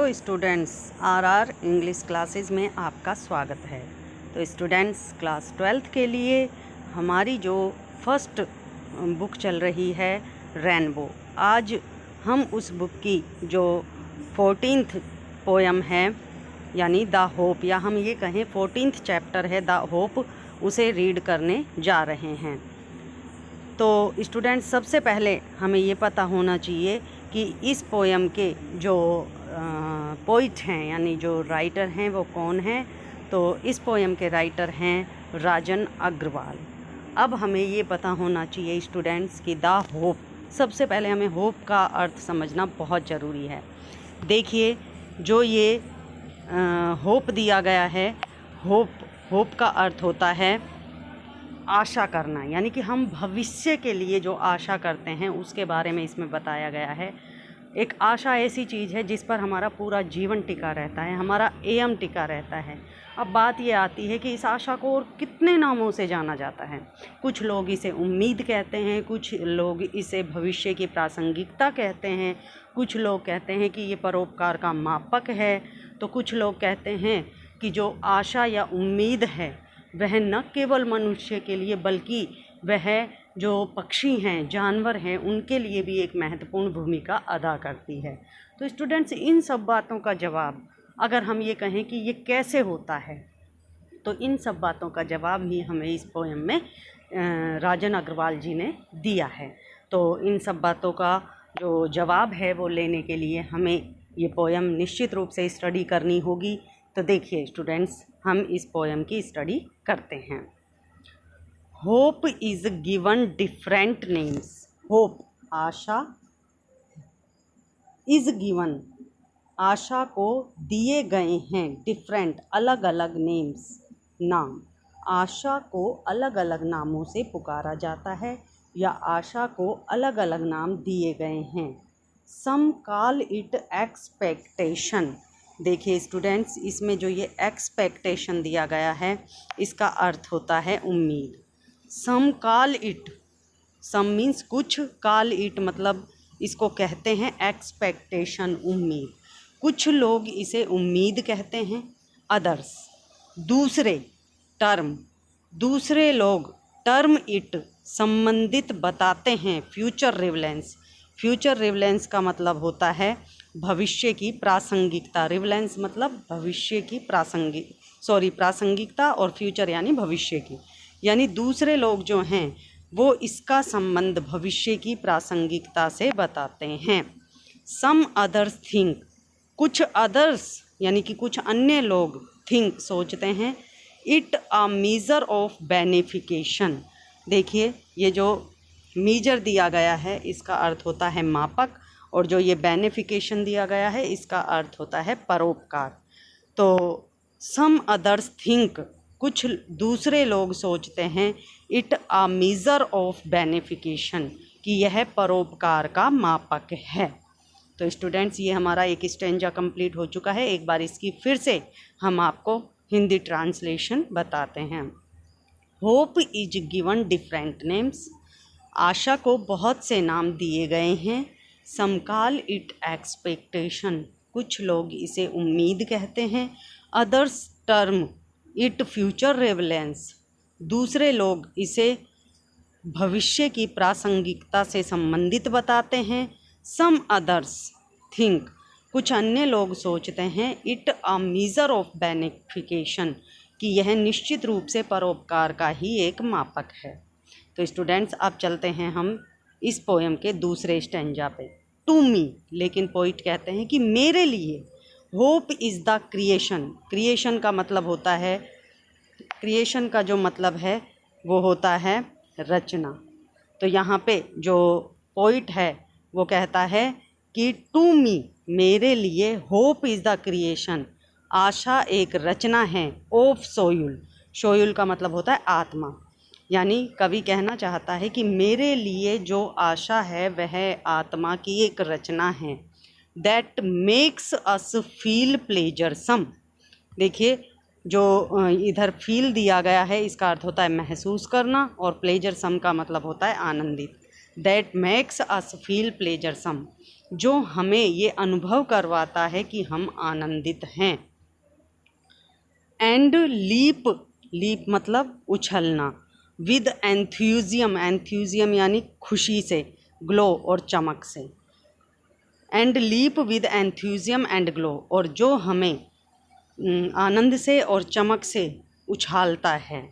Hello students, RR English classes में आपका स्वागत है। तो स्टूडेंट्स, क्लास 12th के लिए हमारी जो फर्स्ट बुक चल रही है रेनबो, आज हम उस बुक की जो 14th पोयम है यानी द होप, या हम ये कहें 14th चैप्टर है द होप, उसे रीड करने जा रहे हैं। तो स्टूडेंट्स, सबसे पहले हमें ये पता होना चाहिए कि इस पोयम के जो पोइट हैं यानी जो राइटर हैं वो कौन हैं। तो इस पोयम के राइटर हैं राजन अग्रवाल। अब हमें ये पता होना चाहिए स्टूडेंट्स कि द होप, सबसे पहले हमें होप का अर्थ समझना बहुत ज़रूरी है। देखिए, जो ये होप दिया गया है, होप का अर्थ होता है आशा करना, यानी कि हम भविष्य के लिए जो आशा करते हैं उसके बारे में इसमें बताया गया है। एक आशा ऐसी चीज़ है जिस पर हमारा पूरा जीवन टिका रहता है, हमारा एम टिका रहता है। अब बात ये आती है कि इस आशा को और कितने नामों से जाना जाता है। कुछ लोग इसे उम्मीद कहते हैं, कुछ लोग इसे भविष्य की प्रासंगिकता कहते हैं, कुछ लोग कहते हैं कि ये परोपकार का मापक है, तो कुछ लोग कहते हैं कि जो आशा या उम्मीद है वह न केवल मनुष्य के लिए बल्कि वह जो पक्षी हैं, जानवर हैं, उनके लिए भी एक महत्वपूर्ण भूमिका अदा करती है। तो स्टूडेंट्स, इन सब बातों का जवाब अगर हम ये कहें कि ये कैसे होता है, तो इन सब बातों का जवाब ही हमें इस पोयम में राजन अग्रवाल जी ने दिया है। तो इन सब बातों का जो जवाब है वो लेने के लिए हमें ये पोयम निश्चित रूप से स्टडी करनी होगी। तो देखिए स्टूडेंट्स, हम इस पोयम की स्टडी करते हैं। Hope is given different names. Hope, आशा, इज़ गिवन, आशा को दिए गए हैं, डिफरेंट, अलग अलग नेम्स, नाम। आशा को अलग अलग नामों से पुकारा जाता है या आशा को अलग अलग नाम दिए गए हैं। सम कॉल इट एक्सपेक्टेशन। देखिए स्टूडेंट्स, इसमें जो ये एक्सपेक्टेशन दिया गया है इसका अर्थ होता है उम्मीद। सम कॉल इट, सम मीन्स कुछ, कॉल इट मतलब इसको कहते हैं एक्सपेक्टेशन, उम्मीद। कुछ लोग इसे उम्मीद कहते हैं, अदर्स, दूसरे, टर्म, दूसरे लोग टर्म इट, संबंधित बताते हैं, फ्यूचर रिवलेंस। फ्यूचर रिवलेंस का मतलब होता है भविष्य की प्रासंगिकता। रिवलेंस मतलब भविष्य की प्रासंगिकता, और फ्यूचर यानी भविष्य की, यानी दूसरे लोग जो हैं वो इसका संबंध भविष्य की प्रासंगिकता से बताते हैं। सम अदर्स थिंक, कुछ अदर्स यानी कि कुछ अन्य लोग थिंक, सोचते हैं, it a measure of beneficiation. देखिए, ये जो मीजर दिया गया है इसका अर्थ होता है मापक, और जो ये बेनिफिकेशन दिया गया है इसका अर्थ होता है परोपकार। तो सम अदर्स थिंक, कुछ दूसरे लोग सोचते हैं, it a measure of beneficiation, कि यह परोपकार का मापक है। तो स्टूडेंट्स, ये हमारा एक स्टेंजा कंप्लीट हो चुका है। एक बार इसकी फिर से हम आपको हिंदी ट्रांसलेशन बताते हैं। Hope is given different names. आशा को बहुत से नाम दिए गए हैं। सम कॉल इट एक्सपेक्टेशन, कुछ लोग इसे उम्मीद कहते हैं। अदर्स टर्म इट फ्यूचर रिवलेंस, दूसरे लोग इसे भविष्य की प्रासंगिकता से संबंधित बताते हैं। सम अदर्स थिंक, कुछ अन्य लोग सोचते हैं, it a measure of beneficiation, कि यह निश्चित रूप से परोपकार का ही एक मापक है। तो स्टूडेंट्स, अब चलते हैं हम इस पोयम के दूसरे स्टेंजा पे। टू मी, लेकिन पोइट कहते हैं कि मेरे लिए। Hope is the creation. Creation का मतलब होता है, क्रिएशन का जो मतलब है वो होता है रचना। तो यहाँ पे जो पोइट है वो कहता है कि टू मी, मेरे लिए, होप इज़ द क्रिएशन, आशा एक रचना है, ऑफ सोयुल। सोयुल का मतलब होता है आत्मा, यानी कवि कहना चाहता है कि मेरे लिए जो आशा है वह आत्मा की एक रचना है। That makes us feel pleasuresome. देखिए, जो इधर फील दिया गया है इसका अर्थ होता है महसूस करना, और प्लेजरसम का मतलब होता है आनंदित। That makes us feel pleasuresome, जो हमें ये अनुभव करवाता है कि हम आनंदित हैं। एंड लीप, लीप मतलब उछलना, विद एंथ्यूजियम, एंथ्यूजियम यानी खुशी से, ग्लो और चमक से। And leap with enthusiasm and glow, और जो हमें आनंद से और चमक से उछालता है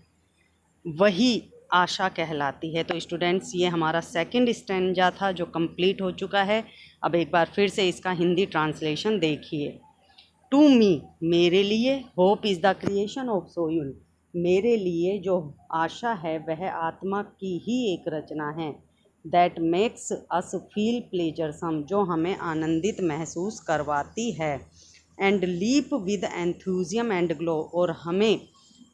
वही आशा कहलाती है। तो स्टूडेंट्स, ये हमारा सेकंड स्टैंजा था जो कंप्लीट हो चुका है। अब एक बार फिर से इसका हिंदी ट्रांसलेशन देखिए। टू मी, मेरे लिए, hope is the creation of soul, मेरे लिए जो आशा है वह आत्मा की ही एक रचना है। That makes us feel pleasuresome, जो हमें आनंदित महसूस करवाती है। And leap with enthusiasm and glow, और हमें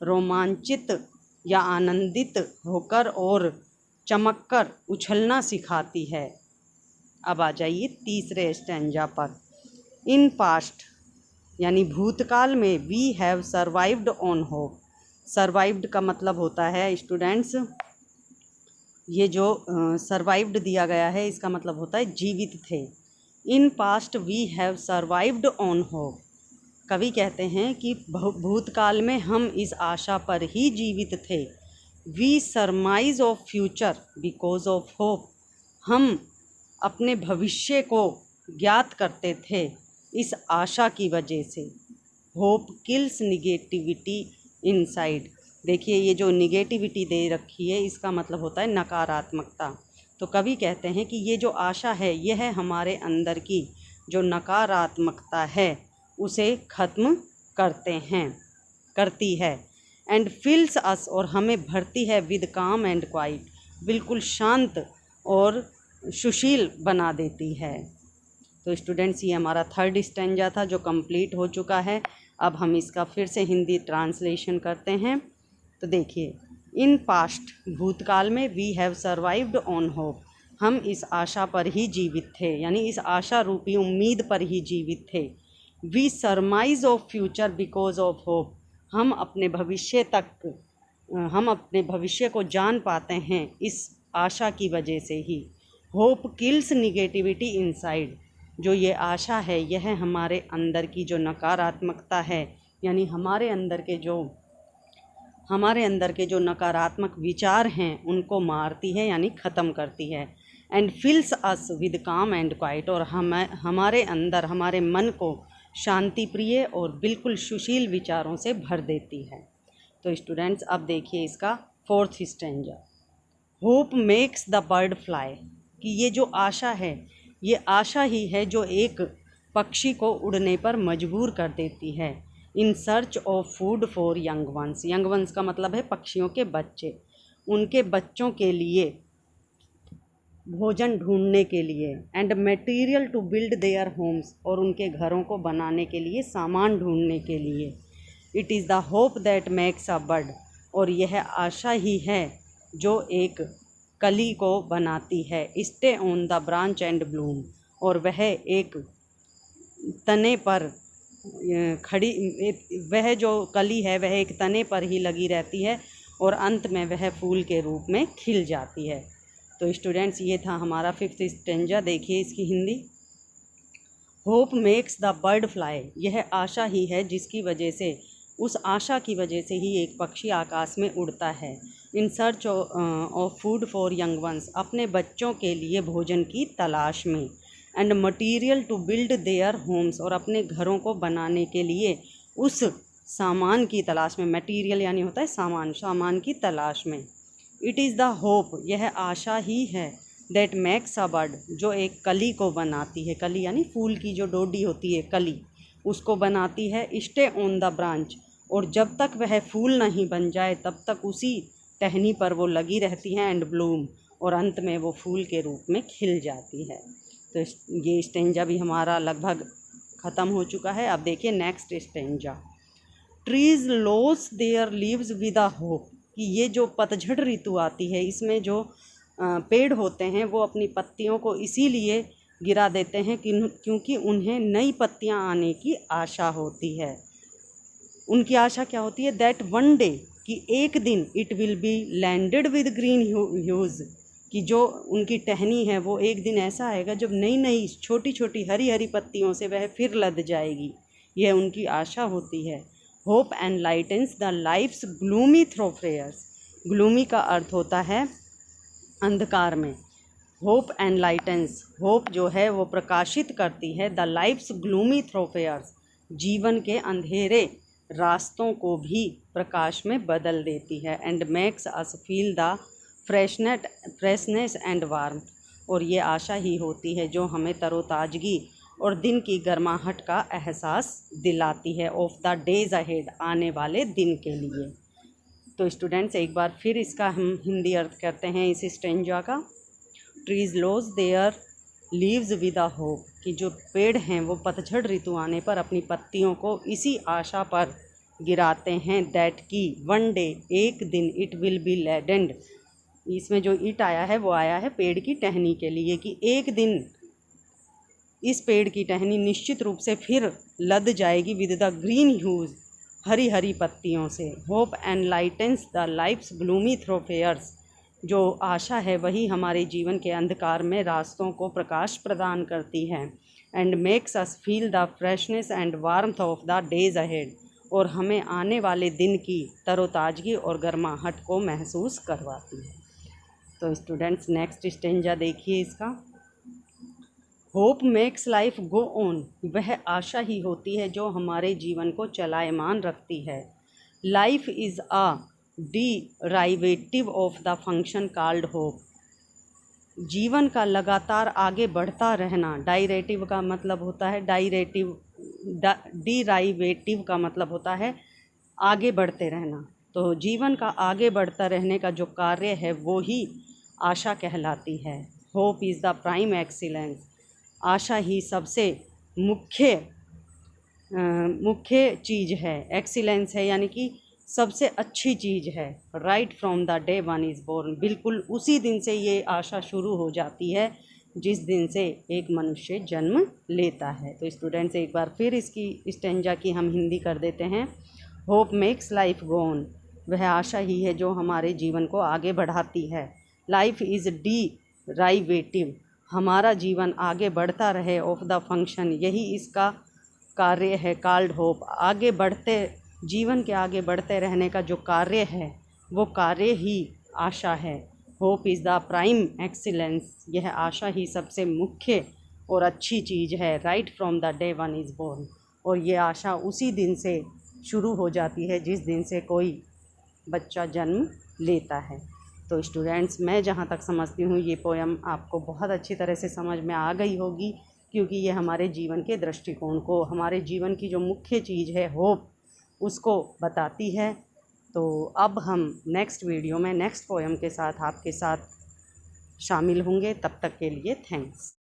रोमांचित या आनंदित होकर और चमककर उछलना सिखाती है। अब आ जाइए तीसरे स्टैंजा पर। इन पास्ट यानी भूतकाल में, we have survived on hope. Survived का मतलब होता है स्टूडेंट्स, ये जो सर्वाइव्ड दिया गया है इसका मतलब होता है जीवित थे। In past we have survived on hope, कवि कहते हैं कि भूतकाल में हम इस आशा पर ही जीवित थे। We surmise of future because of hope, हम अपने भविष्य को ज्ञात करते थे इस आशा की वजह से। होप किल्स निगेटिविटी इनसाइड, देखिए ये जो निगेटिविटी दे रखी है इसका मतलब होता है नकारात्मकता। तो कवि कहते हैं कि ये जो आशा है यह हमारे अंदर की जो नकारात्मकता है उसे ख़त्म करती है। एंड फिल्स अस, और हमें भरती है, विद काम एंड क्वाइट, बिल्कुल शांत और सुशील बना देती है। तो स्टूडेंट्स, ये हमारा थर्ड स्टैंजा था जो कंप्लीट हो चुका है। अब हम इसका फिर से हिंदी ट्रांसलेशन करते हैं। तो देखिए, इन पास्ट, भूतकाल में, we have survived on hope, हम इस आशा पर ही जीवित थे, यानी इस आशा रूपी उम्मीद पर ही जीवित थे। We surmise of future because of hope, हम अपने भविष्य को जान पाते हैं इस आशा की वजह से ही। होप किल्स निगेटिविटी इनसाइड, जो ये आशा है यह हमारे अंदर की जो नकारात्मकता है, यानी हमारे अंदर के जो नकारात्मक विचार हैं उनको मारती है, यानी ख़त्म करती है। एंड फिल्स अस विद काम एंड क्वाइट, और हमारे अंदर, हमारे मन को शांति प्रिय और बिल्कुल सुशील विचारों से भर देती है। तो स्टूडेंट्स, अब देखिए इसका fourth stanza. Hope makes the bird fly, कि ये जो आशा है ये आशा ही है जो एक पक्षी को उड़ने पर मजबूर कर देती है। In search of food for young once, young ones का मतलब है पक्षियों के बच्चे, उनके बच्चों के लिए भोजन ढूंढने के लिए। And material to build their homes, और उनके घरों को बनाने के लिए सामान ढूंढने के लिए। It is the hope that makes a bird, और यह आशा ही है जो एक कली को बनाती है। Stay on the branch and Bloom, और वह एक तने पर वह जो कली है वह एक तने पर ही लगी रहती है और अंत में वह फूल के रूप में खिल जाती है। तो स्टूडेंट्स, ये था हमारा फिफ्थ स्टैंजा। देखिए इसकी Hindi. Hope makes the bird fly, यह आशा ही है जिसकी वजह से, उस आशा की वजह से ही एक पक्षी आकाश में उड़ता है। In search of food for young ones, अपने बच्चों के लिए भोजन की तलाश में। And material to build their homes, और अपने घरों को बनाने के लिए उस सामान की तलाश में। मटीरियल यानी होता है सामान, सामान की तलाश में। इट इज़ द होप, यह आशा ही है, दैट मेक्स अ बर्ड, जो एक कली को बनाती है। कली यानी फूल की जो डोडी होती है कली, उसको बनाती है। स्टे ऑन द ब्रांच, और जब तक वह फूल नहीं बन जाए तब तक उसी टहनी पर वो लगी रहती हैं। एंड ब्लूम, और अंत में वो फूल के रूप में खिल जाती है। तो ये स्टेंजा भी हमारा लगभग ख़त्म हो चुका है। अब देखिए next stanza. Trees loss there leaves with a hope, कि ये जो पतझड़ ऋतु आती है इसमें जो पेड़ होते हैं वो अपनी पत्तियों को इसीलिए गिरा देते हैं क्योंकि उन्हें नई पत्तियां आने की आशा होती है। उनकी आशा क्या होती है? दैट वन डे, कि एक दिन, it will be landed with green huge, कि जो उनकी टहनी है वो एक दिन ऐसा आएगा जब नई नई छोटी छोटी हरी हरी पत्तियों से वह फिर लद जाएगी। यह उनकी आशा होती है। Hope enlightens the life's gloomy thoroughfares. Gloomy का अर्थ होता है अंधकार में। होप एनलाइटन्स, होप जो है वो प्रकाशित करती है, द लाइफ्स ग्लूमी थ्रोफेयर्स, जीवन के अंधेरे रास्तों को भी प्रकाश में बदल देती है। And makes us feel the freshness and warmth, और ये आशा ही होती है जो हमें तरोताजगी और दिन की गर्माहट का एहसास दिलाती है। ऑफ द डेज अहेड, आने वाले दिन के लिए। तो स्टूडेंट्स एक बार फिर इसका हम हिंदी अर्थ करते हैं इस स्टेंजा का। Trees lodge their leaves with a hope, कि जो पेड़ हैं वो पतझड़ ऋतु आने पर अपनी पत्तियों को इसी आशा पर गिराते हैं, दैट की वन डे, एक दिन, इट विल बी लेडेंड, इसमें जो इट आया है वो आया है पेड़ की टहनी के लिए, कि एक दिन इस पेड़ की टहनी निश्चित रूप से फिर लद जाएगी with the green huge, Hari Hari पत्तियों से। Hope enlightens the life's gloomy थ्रोफेयर्स, जो आशा है वही हमारे जीवन के अंधकार में रास्तों को प्रकाश प्रदान करती है। And makes us feel the freshness and warmth of the days ahead, और हमें आने वाले दिन की तरोताजगी और गर्माहट को महसूस करवाती है। तो स्टूडेंट्स नेक्स्ट स्टेंजा देखिए इसका। Hope makes life go on, वह आशा ही होती है जो हमारे जीवन को चलायमान रखती है। Life is a derivative of the function called hope, जीवन का लगातार आगे बढ़ता रहना। डायरेटिव का मतलब होता है डिराइवेटिव का मतलब होता है आगे बढ़ते रहना। तो जीवन का आगे बढ़ता रहने का जो कार्य है वो ही आशा कहलाती है। Hope is the prime excellence, आशा ही सबसे मुख्य चीज़ है। एक्सीलेंस है यानी कि सबसे अच्छी चीज़ है। Right from the day one is born, बिल्कुल उसी दिन से ये आशा शुरू हो जाती है जिस दिन से एक मनुष्य जन्म लेता है। तो स्टूडेंट्स एक बार फिर इसकी स्टेंजा की हम हिंदी कर देते हैं। Hope makes life go on, वह आशा ही है जो हमारे जीवन को आगे बढ़ाती है। लाइफ इज़ डिराइवेटिव, हमारा जीवन आगे बढ़ता रहे, ऑफ द फंक्शन, यही इसका कार्य है, कॉल्ड होप, आगे बढ़ते, जीवन के आगे बढ़ते रहने का जो कार्य है वो कार्य ही आशा है। Hope is the prime excellence, यह आशा ही सबसे मुख्य और अच्छी चीज़ है। Right from the day one is born, और ये आशा उसी दिन से शुरू हो जाती है जिस दिन से कोई बच्चा जन्म लेता है। तो स्टूडेंट्स मैं जहाँ तक समझती हूँ ये पोयम आपको बहुत अच्छी तरह से समझ में आ गई होगी, क्योंकि ये हमारे जीवन के दृष्टिकोण को, हमारे जीवन की जो मुख्य चीज़ है होप, उसको बताती है। तो अब हम नेक्स्ट वीडियो में नेक्स्ट पोयम के साथ आपके साथ शामिल होंगे। तब तक के लिए थैंक्स।